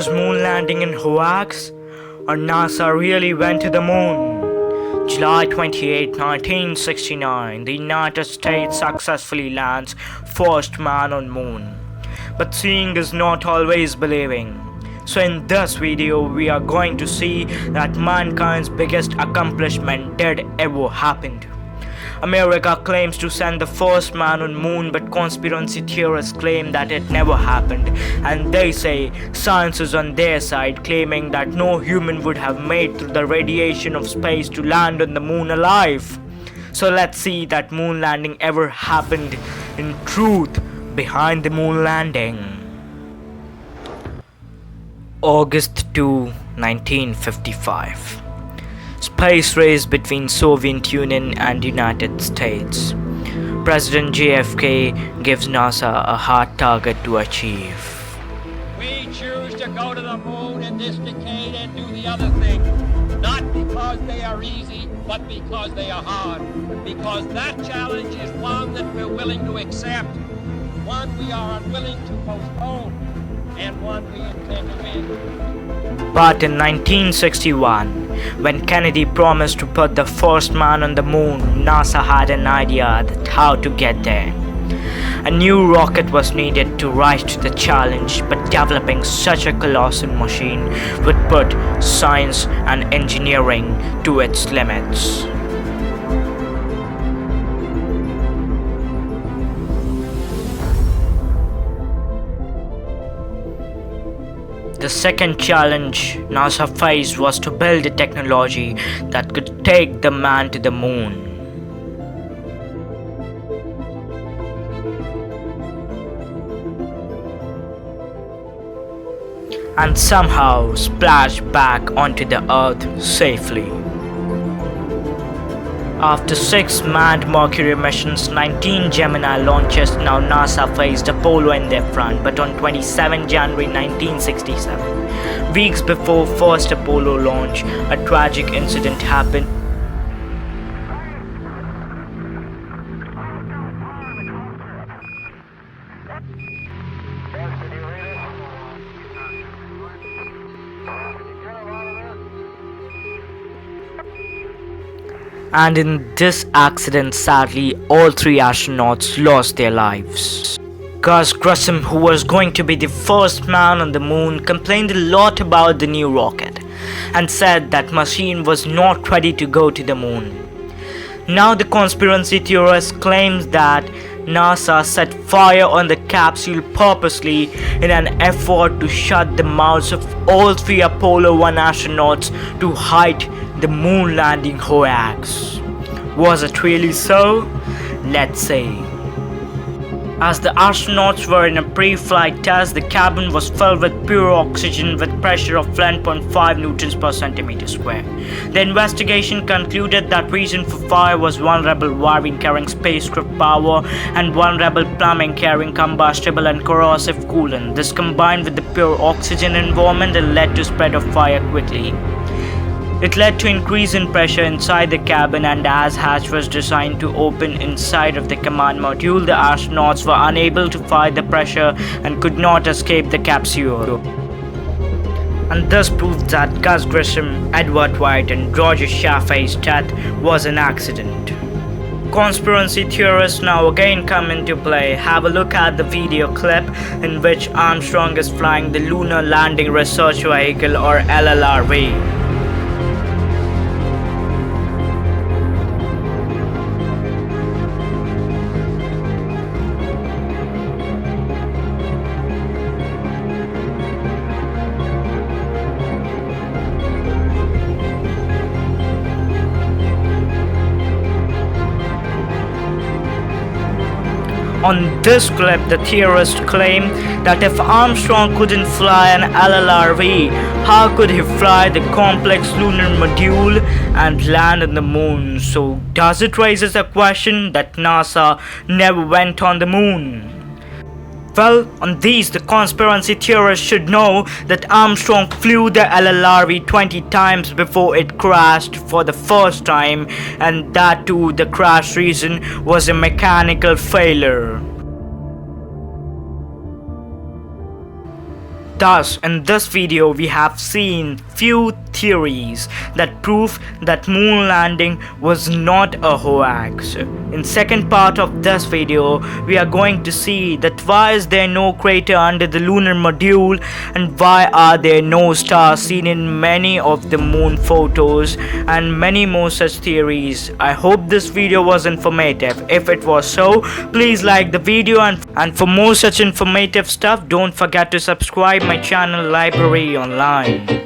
Was moon landing in hoax, or NASA really went to the moon? July 28, 1969, the United States successfully lands first man on moon. But seeing is not always believing. So in this video, we are going to see that mankind's biggest accomplishment did ever happen. America claims to send the first man on moon, but conspiracy theorists claim that it never happened, and they say science is on their side, claiming that no human would have made through the radiation of space to land on the moon alive. So let's see that moon landing ever happened in truth behind the moon landing. August 2, 1955. Space race between Soviet Union and United States. President JFK gives NASA a hard target to achieve. We choose to go to the moon in this decade and do the other thing, not because they are easy, but because they are hard. Because that challenge is one that we're willing to accept, one we are unwilling to postpone, and one we intend to win. But in 1961, when Kennedy promised to put the first man on the moon, NASA had an idea that how to get there. A new rocket was needed to rise to the challenge, but developing such a colossal machine would put science and engineering to its limits. The second challenge NASA faced was to build a technology that could take the man to the moon. And somehow splash back onto the Earth safely. After 6 manned Mercury missions, 19 Gemini launches, now NASA faced Apollo in their front. But on 27 January 1967, weeks before first Apollo launch, a tragic incident happened. And in this accident, sadly, all 3 astronauts lost their lives. Gus Grissom, who was going to be the first man on the moon, complained a lot about the new rocket and said that machine was not ready to go to the moon. Now the conspiracy theorist claims that NASA set fire on the capsule purposely in an effort to shut the mouths of all 3 Apollo 1 astronauts to hide the moon landing hoax. Was it really so? Let's see. As the astronauts were in a pre-flight test, the cabin was filled with pure oxygen with pressure of 10.5 newtons per centimeter square. The investigation concluded that reason for fire was vulnerable wiring carrying spacecraft power and vulnerable plumbing carrying combustible and corrosive coolant. This combined with the pure oxygen environment and led to spread of fire quickly. It led to increase in pressure inside the cabin, and as hatch was designed to open inside of the command module, the astronauts were unable to fight the pressure and could not escape the capsule. And this proved that Gus Grissom, Edward White and Roger Chaffee's death was an accident. Conspiracy theorists now again come into play. Have a look at the video clip in which Armstrong is flying the Lunar Landing Research Vehicle, or LLRV. On this clip, the theorists claim that if Armstrong couldn't fly an LLRV, how could he fly the complex lunar module and land on the moon? So does it raise a question that NASA never went on the moon? Well, on these, the conspiracy theorists should know that Armstrong flew the LLRV 20 times before it crashed for the first time, and that too, the crash reason was a mechanical failure. Thus, in this video we have seen few theories that prove that moon landing was not a hoax. In second part of this video, we are going to see that why is there no crater under the lunar module and why are there no stars seen in many of the moon photos and many more such theories. I hope this video was informative. If it was so, please like the video and for more such informative stuff, don't forget to subscribe my channel Library Online.